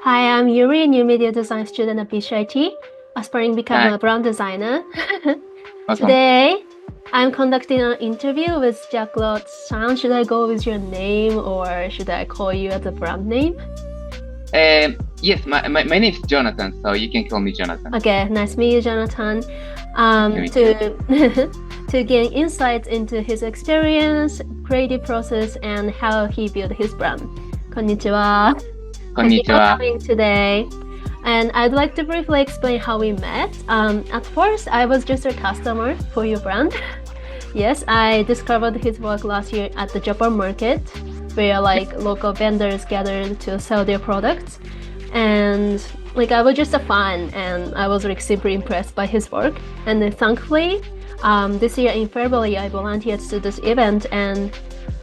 Hi, I'm Yuri, a new media design student at BCIT, aspiring to become Hi, a brand designer. awesome. Today, I'm conducting an interview with Jaclot. Should I go with your name or should I call you as a brand name? Yes, my name is Jonathan, so you can call me Jonathan. Okay, nice to meet you, Jonathan. Nice to meet you. To gain insights into his experience, creative process, and how he built his brand. Konnichiwa. Thank you for Konnichiwa. coming today. And I'd like to briefly explain how we met. At first, I was just a customer for your brand. Yes, I discovered his work last year at the Japan market, where local vendors gathered to sell their products. And I was just a fan, and I was super impressed by his work. And then thankfully, this year in February, I volunteered to this event, and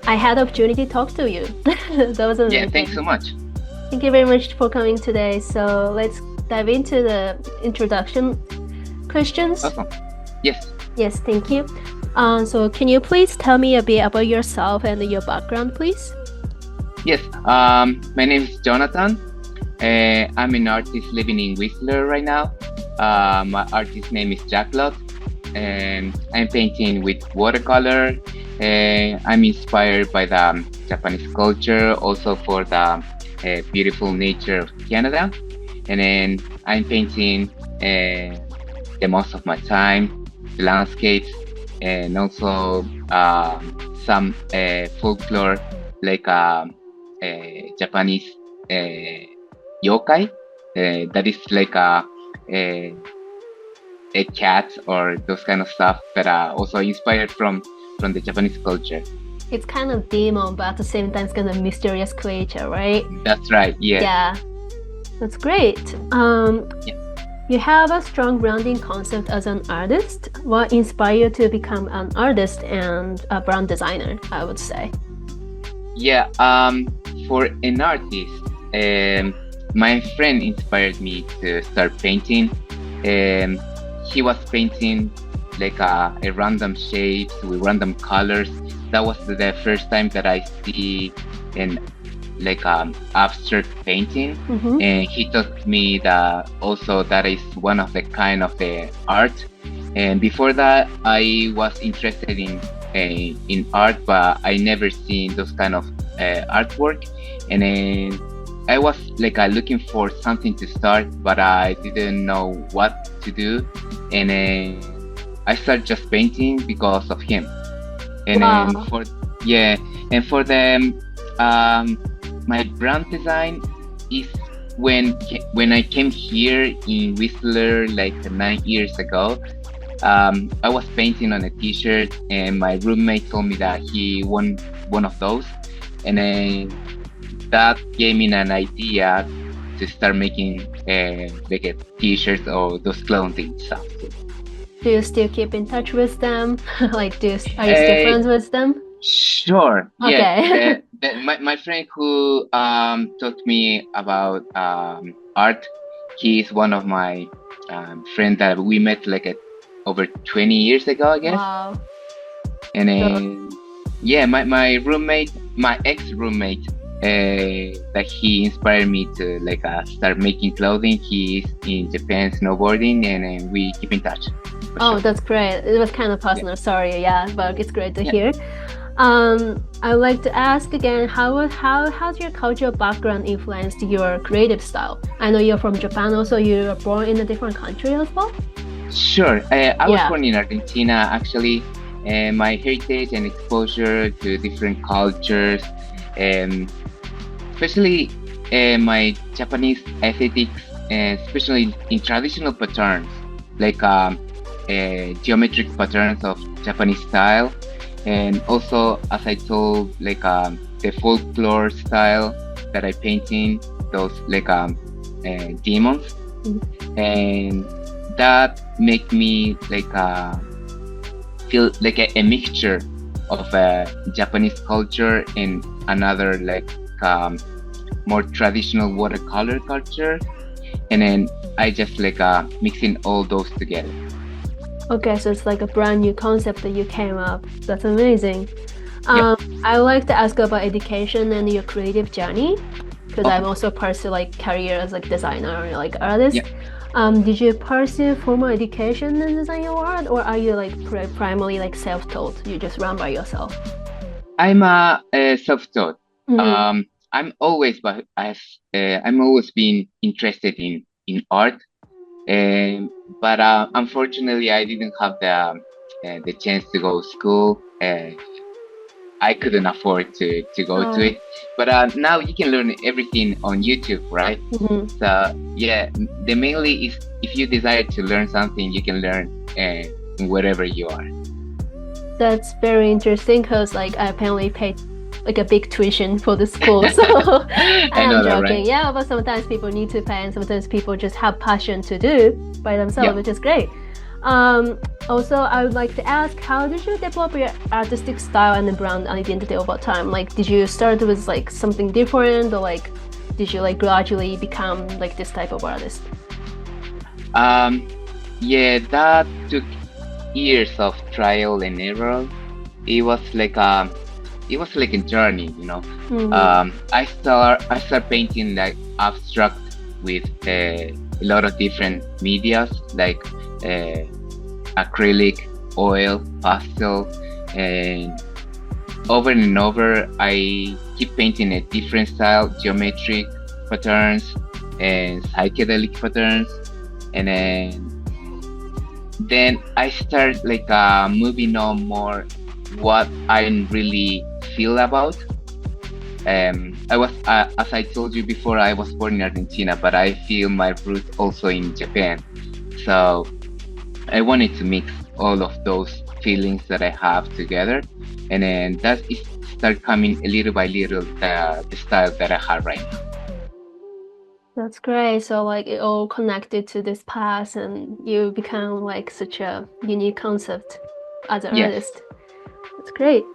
I had the opportunity to talk to you. That was amazing. Yeah, thanks so much. Thank you very much for coming today. So let's dive into the introduction questions. Awesome. Yes. Yes, thank you. So can you please tell me a bit about yourself and your background, please? Yes. My name is Jonathan. I'm an artist living in Whistler right now. My artist name is Jaclot, and I'm painting with watercolor. I'm inspired by the Japanese culture, also for the beautiful nature of Canada. And then I'm painting the most of my time, the landscapes, and also some folklore like Japanese yokai. That is like a cat or those kind of stuff that are also inspired from the Japanese culture. It's kind of demon, but at the same time, it's kind of mysterious creature, right? That's right. Yeah. Yeah, that's great. You have a strong branding concept as an artist. What inspired you to become an artist and a brand designer, I would say? Yeah. For an artist, my friend inspired me to start painting. He was painting like a random shapes with random colors. That was the first time that I see an abstract painting, and he taught me that also that is one of the kind of the art. And before that, I was interested in art, but I never seen those kind of artwork. And then I was looking for something to start, but I didn't know what to do. And then I started just painting because of him. And Wow. then for the my brand design is when I came here in Whistler like 9 years ago. I was painting on a T-shirt, and my roommate told me that he won one of those, and then that gave me an idea to start making like a T-shirts or those clothing stuff. Do you still keep in touch with them? Are you still friends with them? Sure. Okay. Yeah. My friend who taught me about art, he's one of my friend that we met over 20 years ago, I guess. Wow. And then my roommate, my ex-roommate, that he inspired me to start making clothing. He's in Japan snowboarding, and then we keep in touch. Oh, that's great. It was kind of personal, sorry, but it's great to hear. I'd like to ask again, how's your cultural background influenced your creative style? I know you're from Japan, also you were born in a different country as well? Sure. I was born in Argentina, actually. My heritage and exposure to different cultures, especially my Japanese aesthetics, especially in traditional patterns, like geometric patterns of Japanese style, and also, as I told, the folklore style that I painting, those demons, and that make me feel like a mixture of Japanese culture and another more traditional watercolor culture, and then I just mixing all those together. Okay, so it's like a brand new concept that you came up. That's amazing. Yeah. I would like to ask about education and your creative journey. because Okay. I'm also pursue like career as like designer or like artist. Yeah. Did you pursue formal education in design or art, or are you like primarily like self-taught? You just run by yourself? I'm a self-taught. Mm-hmm. I'm always been interested in art, but unfortunately, I didn't have the chance to go to school. I couldn't afford to go to Uh, it. But now you can learn everything on YouTube, right? mhm. So yeah, the mainly is if you desire to learn something, you can learn wherever you are. That's very interesting because like I apparently paid like a big tuition for the school. So I I'm know that, right? joking. Yeah, but sometimes people need to pay and sometimes people just have passion to do by themselves, Yeah. which is great. Um, Also, I would like to ask, how did you develop your artistic style and the brand identity over time? Like, did you start with like something different, or like, did you like gradually become like this type of artist? Um, yeah, that took years of trial and error. It was like a journey, you know. Mm-hmm. I start painting like abstract with a lot of different medias like acrylic, oil, pastel, and over I keep painting a different style, geometric patterns and psychedelic patterns, and then I start like moving on more what I really feel about. As I told you before, I was born in Argentina, but I feel my roots also in Japan. So I wanted to mix all of those feelings that I have together, and then that is start coming a little by little the style that I have right now. That's great. So like it all connected to this past and you become like such a unique concept as an Yes. artist. That's great.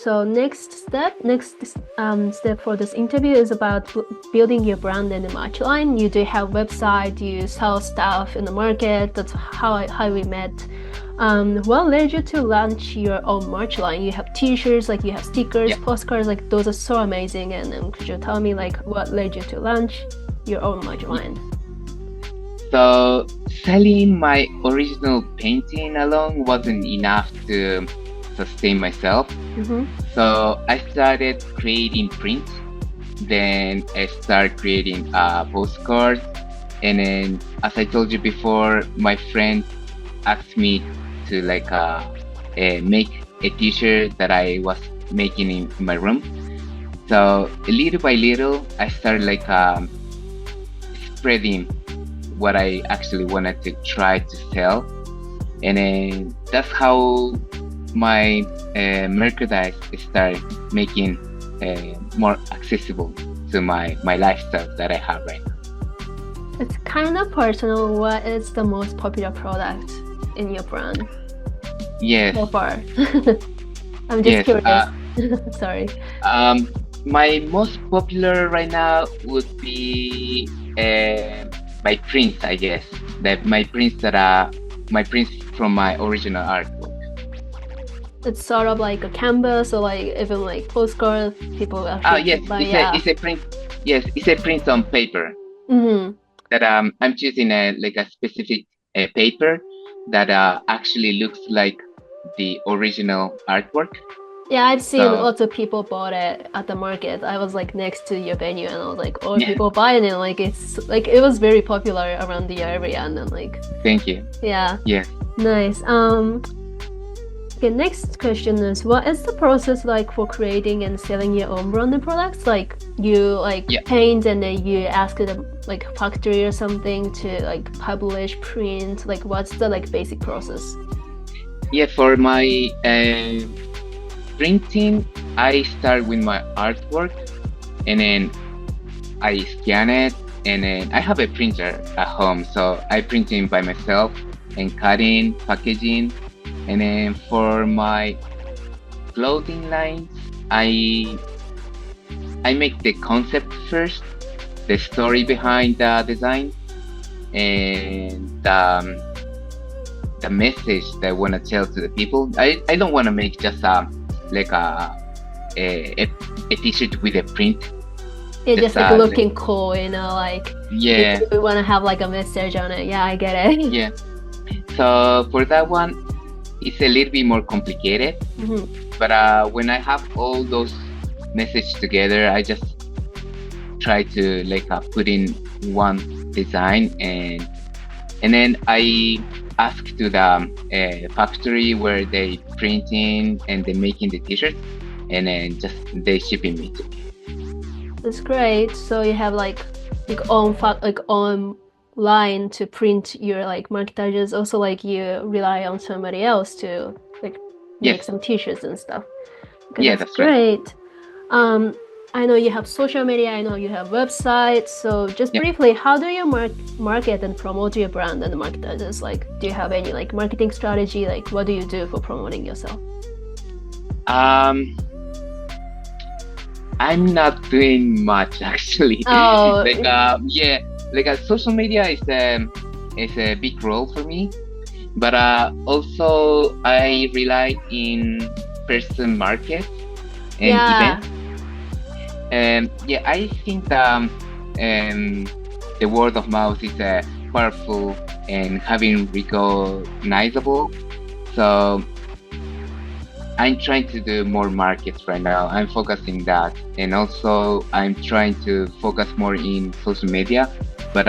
So next step for this interview is about building your brand in the merch line. You do have website, you sell stuff in the market. That's how we met. What led you to launch your own merch line? You have T-shirts, like you have stickers, Yeah. postcards, like those are so amazing. And could you tell me like what led you to launch your own merch line? So selling my original painting alone wasn't enough to sustain myself. Mm-hmm. So I started creating prints. Then I started creating postcards. And then, as I told you before, my friend asked me to like make a T-shirt that I was making in my room. So little by little, I started like spreading what I actually wanted to try to sell, and then that's how my merchandise started making more accessible to my lifestyle that I have right now. It's kind of personal. What is the most popular product in your brand Yes, so far? I'm just yes. curious. Sorry. My most popular right now would be my prints, I guess. That my prints from my original artwork. It's sort of like a canvas or like even like postcard. People actually Yes, buy. Yeah. it's a print. Yes, it's a print on paper. Mm-hmm. That I'm choosing like a specific paper that actually looks like the original artwork. Yeah, I've seen So lots of people bought it at the market. I was like next to your venue and I was like, oh, yeah, people buying it. Like it's like it was very popular around the area and then like thank you. yeah, Yes. nice. Okay, next question is what is the process like for creating and selling your own branded products? Like you like Yeah. paint and then you ask the like factory or something to like publish, print. Like what's the like basic process? Yeah, for my printing, I start with my artwork, and then I scan it, and then I have a printer at home, so I print it by myself and cutting, packaging, and then for my clothing lines, I make the concept first, the story behind the design, and the message that I want to tell to the people. I don't want to make just like a t-shirt with a print. It's just like like, looking cool, you know, like yeah, we want to have like a message on it. Yeah, I get it. yeah. So for that one, it's a little bit more complicated. Mhm. But when I have all those messages together, I just try to like put in one design, and then I ask to the factory where they printing and they making the t-shirts, and then just they shipping me to. That's great. So you have like own line to print your like marketages. Also, like you rely on somebody else to like make Yes. some t-shirts and stuff. Okay, Yeah, that's that's right. great. I know you have social media. I know you have websites. So just Yeah. briefly, how do you market and promote your brand and marketages? Like, do you have any like marketing strategy? Like, what do you do for promoting yourself? I'm not doing much actually. Oh, Like yeah, like social media is a big role for me, but also I rely in person markets and yeah. events. Yeah, I think the word of mouth is powerful and having recognizable. So I'm trying to do more markets right now. I'm focusing that, and also I'm trying to focus more in social media. But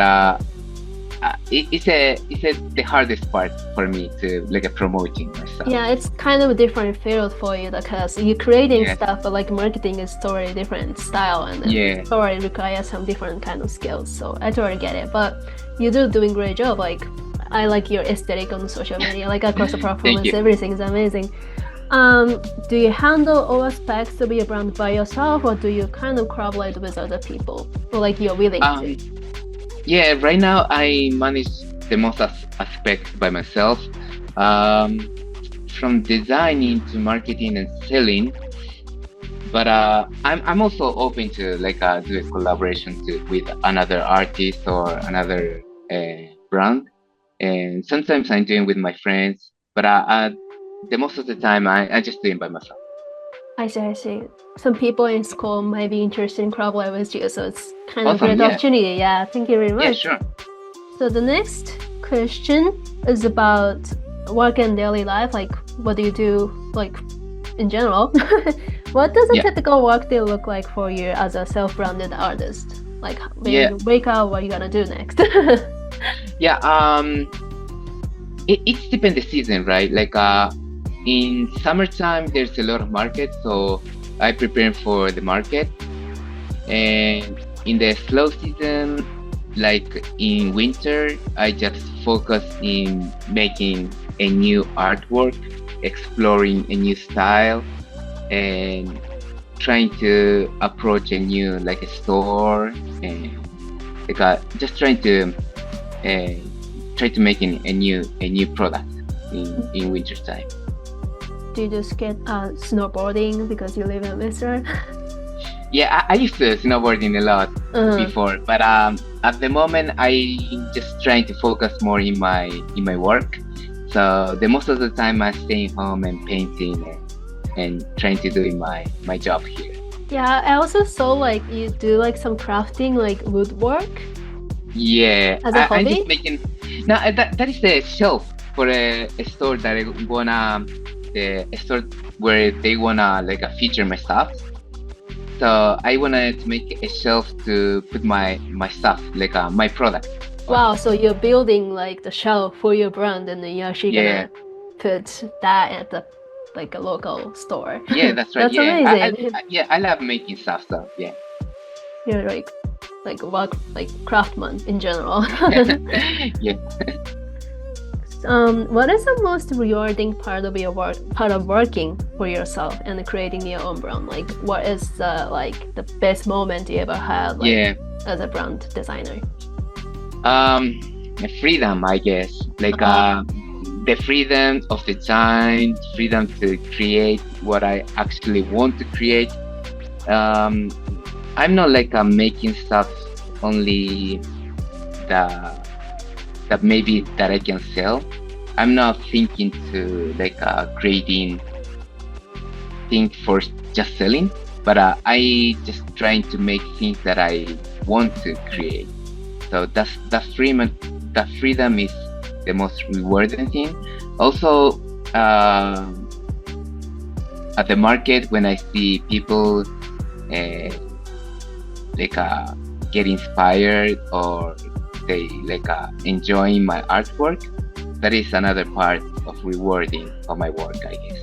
it's the hardest part for me to like promoting myself. Yeah, it's kind of a different field for you because you're creating Yeah. stuff, but like marketing is totally different style and then Yeah. totally requires some different kind of skills. So I totally get it. But you do doing great job. Like I like your aesthetic on social media, like across the performance, you. everything is amazing. Do you handle all aspects of your brand by yourself, or do you kind of collaborate with other people, or like you're willing to? Yeah, right now I manage the most aspects by myself, from designing to marketing and selling. But I'm also open to like do a collaboration with another artist or another brand, and sometimes I'm doing with my friends. But the most of the time I just do it by myself. I see. Some people in school might be interested in collaborate with you, so it's kind of a Awesome, great yeah. opportunity. Yeah, thank you very much. Yeah, sure. So the next question is about work and daily life. Like, what do you do, like, in general? What does a Yeah. typical work day look like for you as a self-branded artist? Like, when Yeah. you wake up, what are you gonna do next? Yeah, it depends the season, right? Like in summertime there's a lot of market, so I prepare for the market. And in the slow season, like in winter, I just focus in making a new artwork, exploring a new style, and trying to approach a new like a store, and like just trying to try to make a new product in winter time. Do you just get snowboarding because you live in Whistler? Yeah, I used to snowboarding a lot Uh-huh. before, but at the moment I'm just trying to focus more in my work. So the most of the time I'm staying home and painting and trying to do my job here. Yeah, I also saw like you do like some crafting, like woodwork. Yeah, As a I'm hobby? just making. No, that is the shelf for a store that I wanna the store where they wanna like feature my stuff. So I wanted to make a shelf to put my stuff, like my product. Wow, so you're building like the shelf for your brand and then you're actually Yeah. gonna put that at the like a local store. Yeah, that's right. That's Yeah, amazing. I love making stuff. So yeah. You're like work like craftsman in general. Yeah. What is the most rewarding part of your work, part of working for yourself and creating your own brand? Like, what is the best moment you ever had, like, Yeah. as a brand designer? Freedom, I guess. Like the freedom of the time, freedom to create what I actually want to create. I'm not like making stuff only that maybe that I can sell. I'm not thinking to like creating things for just selling. but I just trying to make things that I want to create. So that freedom is the most rewarding thing. Also, at the market, when I see people like get inspired, or they like enjoying my artwork, that is another part of rewarding of my work, I guess.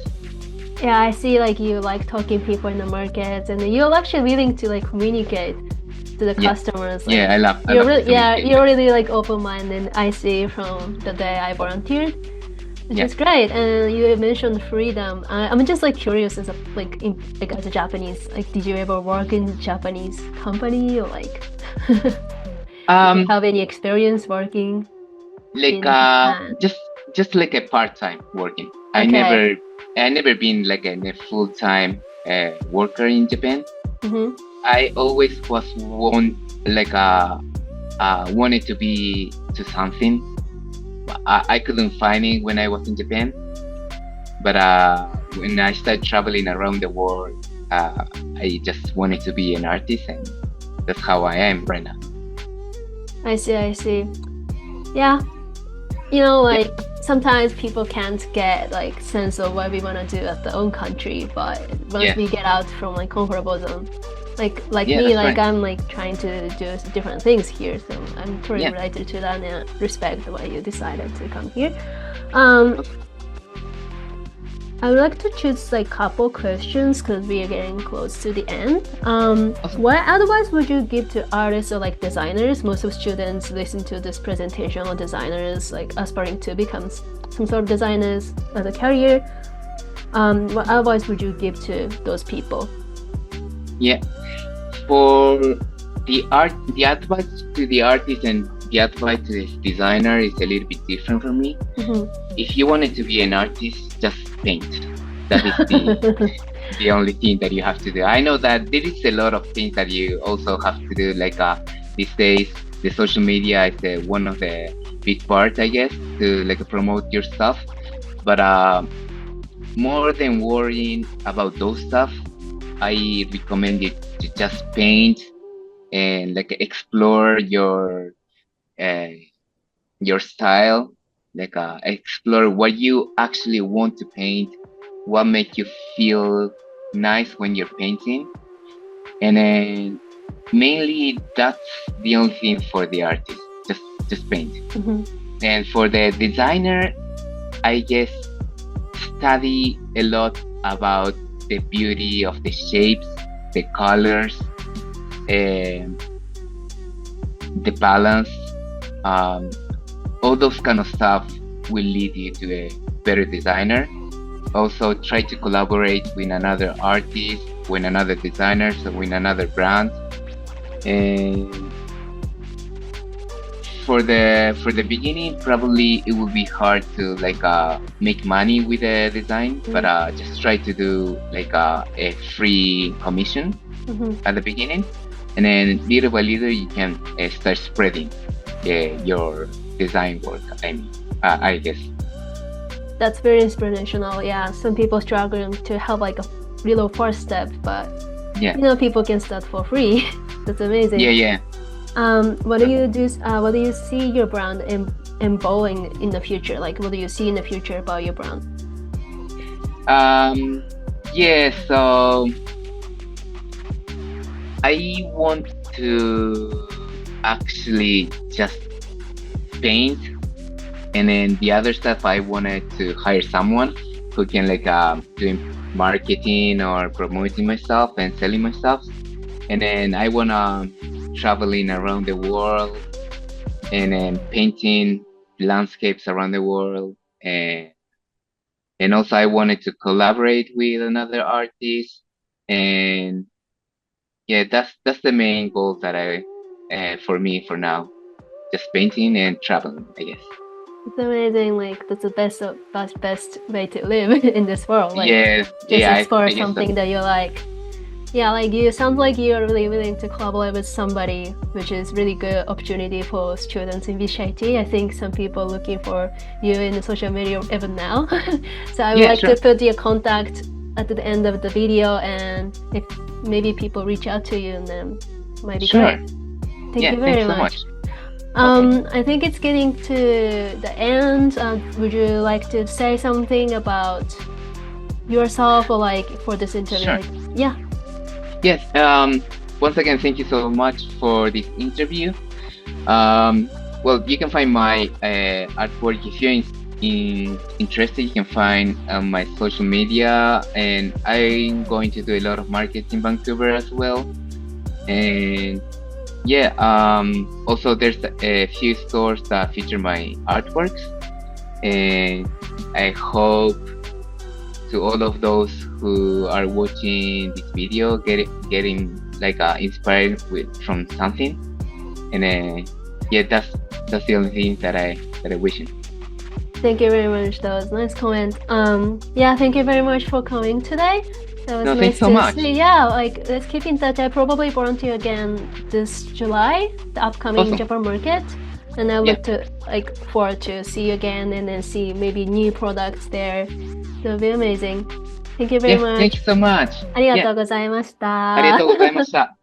Yeah, I see like you like talking people in the markets, and you're actually willing to like communicate to the customers. Like, I love you're communicating. really like open-minded. I see from the day I volunteered, which is great. And you mentioned freedom. I'm just like curious as a as a Japanese, like did you ever work in a Japanese company, or like did you have any experience working like in Japan? just like a part-time working. Okay. I never been like a full-time worker in Japan. Mm-hmm. I always was wanted to be to something. I couldn't find it when I was in Japan, but when I started traveling around the world, I just wanted to be an artist, and that's how I am right now. I see. Yeah. You know, like sometimes people can't get like sense of what we want to do at their own country, but once we get out from like comfortable zone, like me, like I'm like trying to do different things here, so I'm totally related to that and respect why you decided to come here. I would like to choose like couple questions because we are getting close to the end. What advice would you give to artists or like designers? Most of students listen to this presentation on designers like aspiring to become some sort of designers as a career. What advice would you give to those people? Yeah, for the advice to the artist and the advice to the designer is a little bit different for me. If you wanted to be an artist, just paint. That is the only thing that you have to do. I know that there is a lot of things that you also have to do, like these days the social media is one of the big parts, I guess, to like promote your stuff. But more than worrying about those stuff, I recommend it to just paint and like explore your style, like explore what you actually want to paint, what makes you feel nice when you're painting, and then mainly that's the only thing for the artist. Just paint. And for the designer, I guess study a lot about the beauty of the shapes, the colors, and the balance. All those kind of stuff will lead you to a better designer. Also, try to collaborate with another artist, with another designer, so with another brand. And for the beginning, probably it will be hard to like make money with the design, but just try to do like a free commission at the beginning, and then little by little you can start spreading your design work. I guess that's very inspirational. Yeah, some people struggling to have like a little first step, but you know, people can start for free. That's amazing. What do you do? What do you see your brand evolving in the future? Like, what do you see in the future about your brand? So I want to actually just paint, and then the other stuff I wanted to hire someone who can like doing marketing or promoting myself and selling myself, and then I wanna traveling around the world and then painting landscapes around the world, and also I wanted to collaborate with another artist, and that's the main goal that I for me for now, just painting and traveling, I guess. It's amazing. Like that's the best way to live in this world. Like just explore something that you like. Yeah, like you sounds like you're really willing to collaborate with somebody, which is really good opportunity for students in BCIT. I think some people looking for you in the social media even now. So I would like to put your contact at the end of the video, and if maybe people reach out to you, then might be Sure. great. Thank Yeah, you very thanks so much. much. I think it's getting to the end. Would you like to say something about yourself or like for this interview? Sure. Like, yeah. Yes. Once again, thank you so much for this interview. Well, you can find my artwork if you're interested. You can find my social media, and I'm going to do a lot of marketing in Vancouver as well. And yeah, also there's a few stores that feature my artworks, and I hope to all of those who are watching this video getting like inspired from something. And yeah, that's the only thing that I wish. Thank you very much. That was a nice comment. Yeah, thank you very much for coming today. That was No, nice thanks so to much. see. Yeah, like let's keep in touch. I probably volunteer again this July, the upcoming Awesome. Japan market, and I look to like forward to see you again and then see maybe new products there. That'll be amazing. Thank you very Yeah, much. thank you so much. ありがとうございました。ありがとうございました。